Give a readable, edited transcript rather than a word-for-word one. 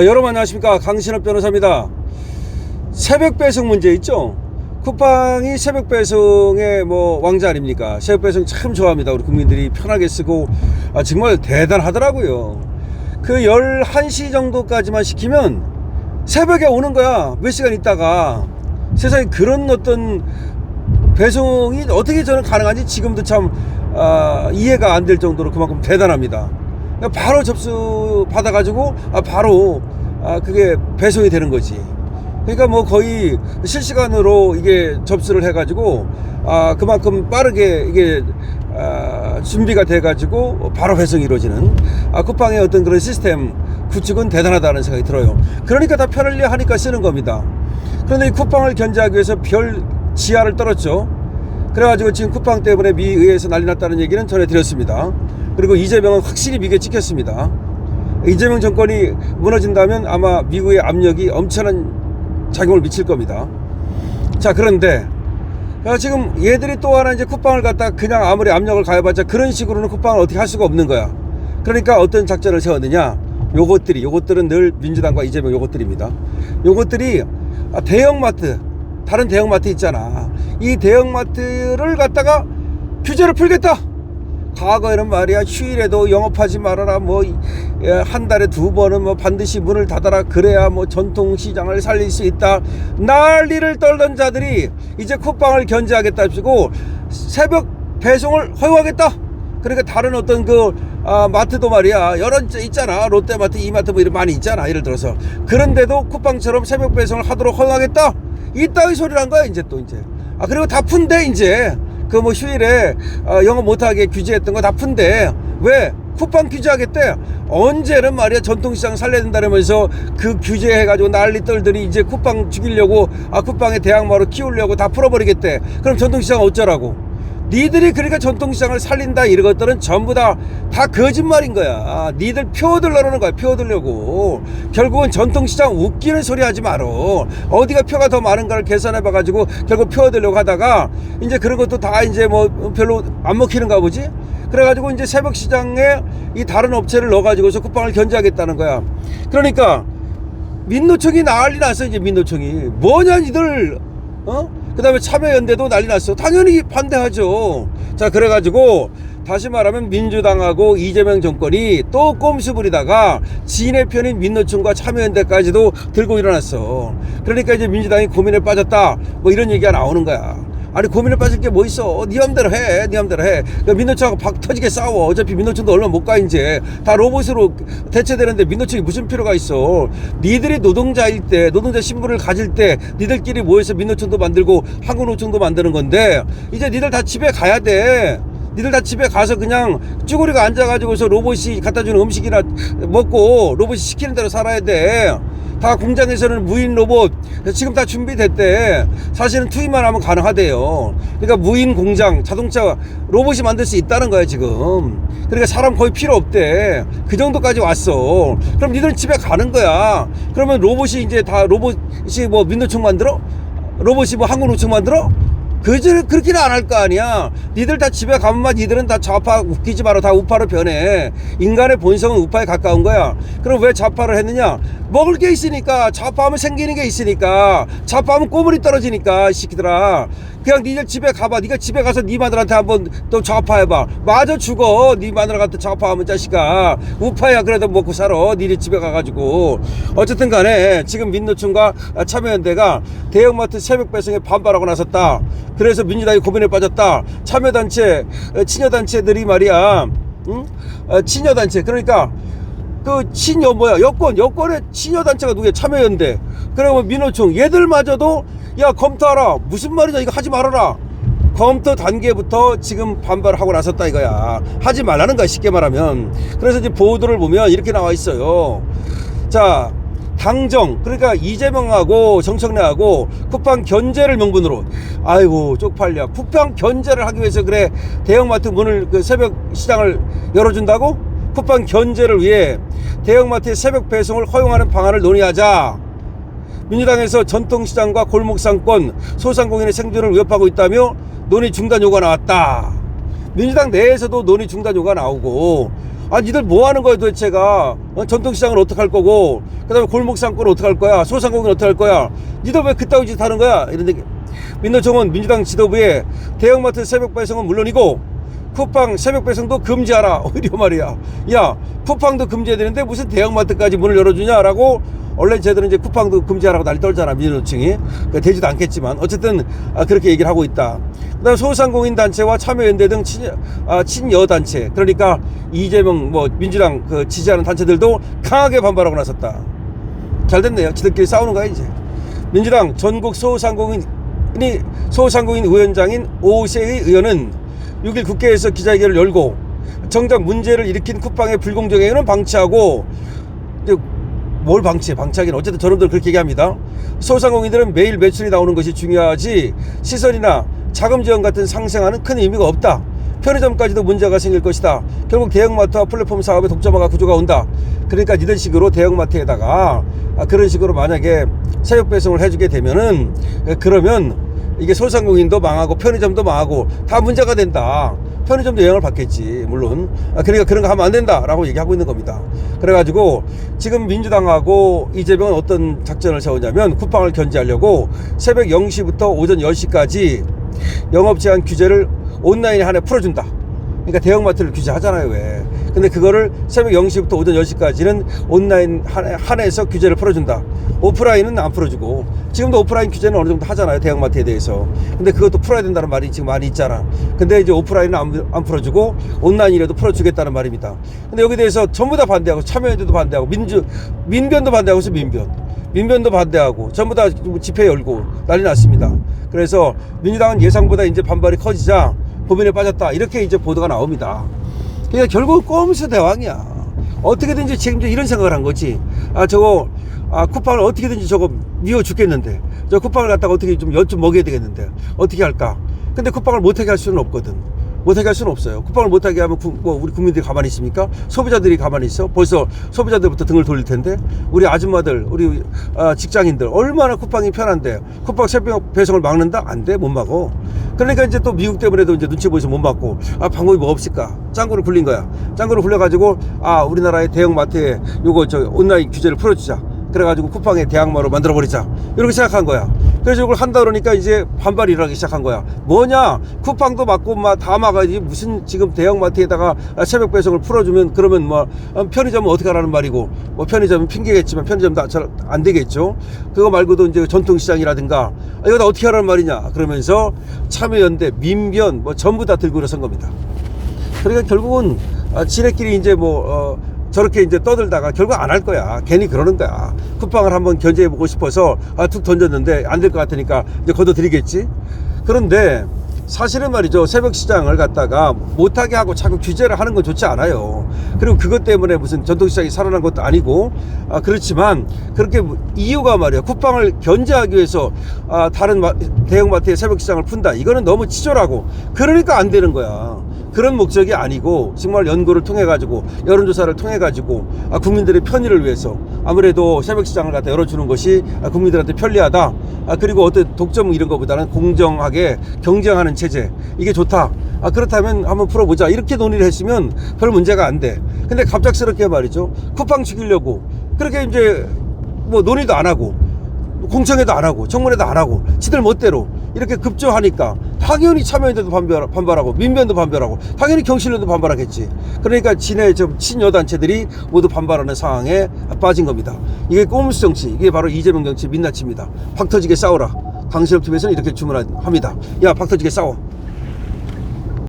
여러분 안녕하십니까, 강신업 변호사입니다. 새벽 배송 문제 있죠. 쿠팡이 새벽 배송의 왕자 아닙니까? 새벽 배송 참 좋아합니다. 우리 국민들이 편하게 쓰고 정말 대단하더라고요. 그 11시 정도까지만 시키면 새벽에 오는 거야. 몇 시간 있다가. 세상에 그런 어떤 배송이 어떻게 저는 가능한지 지금도 참 이해가 안 될 정도로 그만큼 대단합니다. 바로 접수 받아가지고 바로 그게 배송이 되는 거지. 그러니까 거의 실시간으로 이게 접수를 해가지고 그만큼 빠르게 이게 준비가 돼가지고 바로 배송이 이루어지는 쿠팡의 어떤 그런 시스템 구축은 대단하다는 생각이 들어요. 그러니까 다 편하려 하니까 쓰는 겁니다. 그런데 이 쿠팡을 견제하기 위해서 별 지하를 떨었죠. 그래가지고 지금 쿠팡 때문에 미의회에서 난리 났다는 얘기는 전해드렸습니다. 그리고 이재명은 확실히 미국에 찍혔습니다. 이재명 정권이 무너진다면 아마 미국의 압력이 엄청난 작용을 미칠 겁니다. 자, 그런데 지금 얘들이 또 하나 이제 쿠팡을 갖다 그냥 아무리 압력을 가해봤자 그런 식으로는 쿠팡을 어떻게 할 수가 없는 거야. 그러니까 어떤 작전을 세웠느냐. 요것들은 늘 민주당과 이재명 요것들입니다. 요것들이 대형마트, 다른 대형마트 있잖아. 이 대형마트를 갖다가 규제를 풀겠다. 과거에는 말이야, 휴일에도 영업하지 말아라, 한 달에 2번은 반드시 문을 닫아라, 그래야 전통시장을 살릴 수 있다. 난리를 떨던 자들이 이제 쿠팡을 견제하겠다 싶고 새벽 배송을 허용하겠다. 그러니까 다른 어떤 마트도 말이야, 여러 있잖아. 롯데마트, 이마트 이런 많이 있잖아. 예를 들어서. 그런데도 쿠팡처럼 새벽 배송을 하도록 허용하겠다. 이따위 소리를 한 거야, 이제 또 이제. 그리고 다 푼대, 이제. 휴일에 영업 못하게 규제했던 거 다 푼대. 왜? 쿠팡 규제하겠대. 언제는 말이야 전통시장 살려야 된다면서 그 규제해가지고 난리 떨더니 이제 쿠팡 죽이려고 쿠팡의 대항마로 키우려고 다 풀어버리겠대. 그럼 전통시장 어쩌라고? 니들이 그러니까 전통시장을 살린다 이런 것들은 전부 다 거짓말인 거야. 니들 표 얻으려는 거야. 표 얻으려고. 결국은 전통시장 웃기는 소리 하지 말어. 어디가 표가 더 많은가를 계산해봐가지고 결국 표 얻으려고 하다가 이제 그런 것도 다 이제 별로 안 먹히는가 보지. 그래가지고 이제 새벽시장에 이 다른 업체를 넣어가지고서 쿠팡을 견제하겠다는 거야. 그러니까 민노총이 난리 났어. 이제 민노총이 뭐냐 니들. 그 다음에 참여연대도 난리 났어. 당연히 반대하죠. 자, 그래가지고 다시 말하면 민주당하고 이재명 정권이 또 꼼수 부리다가 지네 편인 민노총과 참여연대까지도 들고 일어났어. 그러니까 이제 민주당이 고민에 빠졌다, 이런 얘기가 나오는 거야. 아니, 고민에 빠질 게 뭐 있어. 네 맘대로 해. 네 맘대로 해. 민노총하고 박 터지게 싸워. 어차피 민노총도 얼마 못 가. 이제 다 로봇으로 대체되는데 민노총이 무슨 필요가 있어. 니들이 노동자일 때, 노동자 신분을 가질 때 니들끼리 모여서 민노총도 만들고 한국노총도 만드는 건데 이제 니들 다 집에 가야 돼. 니들 다 집에 가서 그냥 쭈구리가 앉아가지고서 로봇이 갖다주는 음식이나 먹고 로봇이 시키는 대로 살아야 돼. 다 공장에서는 무인 로봇 지금 다 준비됐대. 사실은 투입만 하면 가능하대요. 그러니까 무인 공장, 자동차 로봇이 만들 수 있다는 거야 지금. 그러니까 사람 거의 필요 없대. 그 정도까지 왔어. 그럼 니들은 집에 가는 거야. 그러면 로봇이 이제 다 로봇이 민노총 만들어? 로봇이 한국노총 만들어? 그렇게는 안 할 거 아니야. 니들 다 집에 가면 니들은 다 좌파, 웃기지 마라. 다 우파로 변해. 인간의 본성은 우파에 가까운 거야. 그럼 왜 좌파를 했느냐? 먹을 게 있으니까. 좌파하면 생기는 게 있으니까. 좌파하면 꼬물이 떨어지니까, 이 새끼들아. 그냥 니들 집에 가봐. 니가 집에 가서 니 마누라한테 한번 또 좌파해봐. 맞아 죽어. 니 마누라한테 좌파하면 자식아. 우파야 그래도 먹고 살아. 니네 집에 가가지고. 어쨌든 간에 지금 민노총과 참여연대가 대형마트 새벽 배송에 반발하고 나섰다. 그래서 민주당이 고민에 빠졌다. 참여단체, 친여단체들이 말이야. 친여단체. 그러니까 여권의 친여단체가 누구야? 참여연대. 그러면 민노총. 얘들마저도 야, 검토하라. 무슨 말이냐? 이거 하지 말아라. 검토 단계부터 지금 반발하고 나섰다 이거야. 하지 말라는 거야, 쉽게 말하면. 그래서 이제 보도를 보면 이렇게 나와 있어요. 자, 당정, 그러니까 이재명하고 정청래하고 쿠팡 견제를 명분으로, 아이고 쪽팔려. 쿠팡 견제를 하기 위해서 그래 대형마트 문을 새벽 시장을 열어준다고? 쿠팡 견제를 위해 대형마트의 새벽 배송을 허용하는 방안을 논의하자. 민주당에서 전통시장과 골목상권, 소상공인의 생존을 위협하고 있다며 논의 중단 요구가 나왔다. 민주당 내에서도 논의 중단 요구가 나오고, 아, 니들 뭐 하는 거야 도대체가? 전통시장을 어떻게 할 거고, 그 다음에 골목상권을 어떻게 할 거야? 소상공인 어떻게 할 거야? 니들 왜 그따위 짓 하는 거야? 이런데, 민노총은 민주당 지도부에 대형마트 새벽 배송은 물론이고, 쿠팡 새벽 배송도 금지하라. 오히려 말이야. 야, 쿠팡도 금지해야 되는데 무슨 대형마트까지 문을 열어주냐라고, 원래 쟤들은 이제 쿠팡도 금지하라고 난리 떨잖아, 민주노총이. 되지도 않겠지만. 어쨌든, 그렇게 얘기를 하고 있다. 그 다음 소상공인 단체와 참여연대 등 친여 단체. 그러니까 이재명, 민주당 지지하는 단체들도 강하게 반발하고 나섰다. 잘 됐네요. 지들끼리 싸우는 거야, 이제. 민주당 전국 소상공인 위원장인 오세희 의원은 6일 국회에서 기자회견을 열고 정작 문제를 일으킨 쿠팡의 불공정 행위는 방치하고, 뭘 방치하기는 어쨌든 저놈들 그렇게 얘기합니다. 소상공인들은 매일 매출이 나오는 것이 중요하지 시설이나 자금 지원 같은 상생하는 큰 의미가 없다. 편의점까지도 문제가 생길 것이다. 결국 대형마트와 플랫폼 사업의 독점화가 구조가 온다. 그러니까 이런 식으로 대형마트에다가 그런 식으로 만약에 새벽 배송을 해주게 되면은, 그러면 이게 소상공인도 망하고 편의점도 망하고 다 문제가 된다. 편의점도 영향을 받겠지, 물론. 그러니까 그런 거 하면 안 된다라고 얘기하고 있는 겁니다. 그래가지고 지금 민주당하고 이재명은 어떤 작전을 세우냐면, 쿠팡을 견제하려고 새벽 0시부터 오전 10시까지 영업 제한 규제를 온라인에 한해 풀어준다. 그러니까 대형마트를 규제하잖아요, 왜. 근데 그거를 새벽 0시부터 오전 10시까지는 온라인 한해서 규제를 풀어준다. 오프라인은 안 풀어주고, 지금도 오프라인 규제는 어느 정도 하잖아요, 대형마트에 대해서. 근데 그것도 풀어야 된다는 말이 지금 많이 있잖아. 근데 이제 오프라인은 안 풀어주고 온라인이라도 풀어주겠다는 말입니다. 근데 여기에 대해서 전부 다 반대하고, 참여연대도 반대하고, 민변도 반대하고 있어. 민변도 반대하고 전부 다 집회 열고 난리 났습니다. 그래서 민주당은 예상보다 이제 반발이 커지자 고민에 빠졌다, 이렇게 이제 보도가 나옵니다. 그러니까 결국 꼼수 대왕이야. 어떻게든지 책임져, 이런 생각을 한 거지. 쿠팡을 어떻게든지 저거 미워 죽겠는데, 저 쿠팡을 갖다가 어떻게 좀 엿 좀 먹여야 되겠는데 어떻게 할까. 근데 쿠팡을 못하게 할 수는 없거든. 못하게 할 수는 없어요. 쿠팡을 못하게 하면 우리 국민들이 가만히 있습니까? 소비자들이 가만히 있어? 벌써 소비자들부터 등을 돌릴 텐데. 우리 아줌마들, 우리 직장인들 얼마나 쿠팡이 편한데 쿠팡 새벽 배송을 막는다? 안 돼, 못 막어. 그러니까 이제 또 미국 때문에도 이제 눈치 보여서 못 막고, 방법이 뭐 없을까? 짱구를 굴린 거야. 짱구를 굴려가지고, 우리나라의 대형마트에 온라인 규제를 풀어주자. 그래가지고 쿠팡의 대항마로 만들어버리자, 이렇게 생각한 거야. 그래서 이걸 한다 그러니까 이제 반발이 일어나기 시작한 거야. 뭐냐, 쿠팡도 막고 다 막아야지, 무슨 지금 대형마트에다가 새벽 배송을 풀어주면, 그러면 편의점은 어떻게 하라는 말이고, 편의점은 핑계겠지만 편의점도 잘 안 되겠죠. 그거 말고도 이제 전통시장이라든가 이거 다 어떻게 하라는 말이냐, 그러면서 참여연대, 민변 전부 다 들고 일어선 겁니다. 그러니까 결국은 지네끼리 이제 저렇게 이제 떠들다가 결국 안 할 거야. 괜히 그러는 거야. 쿠팡을 한번 견제해보고 싶어서 툭 던졌는데 안 될 것 같으니까 이제 걷어들이겠지. 그런데 사실은 말이죠, 새벽 시장을 갖다가 못하게 하고 자꾸 규제를 하는 건 좋지 않아요. 그리고 그것 때문에 무슨 전통시장이 살아난 것도 아니고, 그렇지만 그렇게 이유가 말이야, 쿠팡을 견제하기 위해서 다른 대형마트의 새벽 시장을 푼다, 이거는 너무 치졸하고, 그러니까 안 되는 거야. 그런 목적이 아니고 정말 연구를 통해 가지고, 여론조사를 통해 가지고 국민들의 편의를 위해서 아무래도 새벽시장을 갖다 열어주는 것이 국민들한테 편리하다. 그리고 어떤 독점 이런 것보다는 공정하게 경쟁하는 체제, 이게 좋다. 그렇다면 한번 풀어보자, 이렇게 논의를 했으면 별 문제가 안 돼. 근데 갑작스럽게 말이죠, 쿠팡 죽이려고 그렇게 이제 논의도 안 하고, 공청회도 안 하고, 청문회도 안 하고, 지들 멋대로 이렇게 급조하니까 당연히 참여연대도 반발하고, 민변도 반발하고, 당연히 경실련도 반발하겠지. 그러니까 친여 단체들이 모두 반발하는 상황에 빠진 겁니다. 이게 꼼수 정치, 이게 바로 이재명 정치 민낯입니다. 팍 터지게 싸워라. 강신업 TV에서는 이렇게 주문합니다. 야, 팍 터지게 싸워.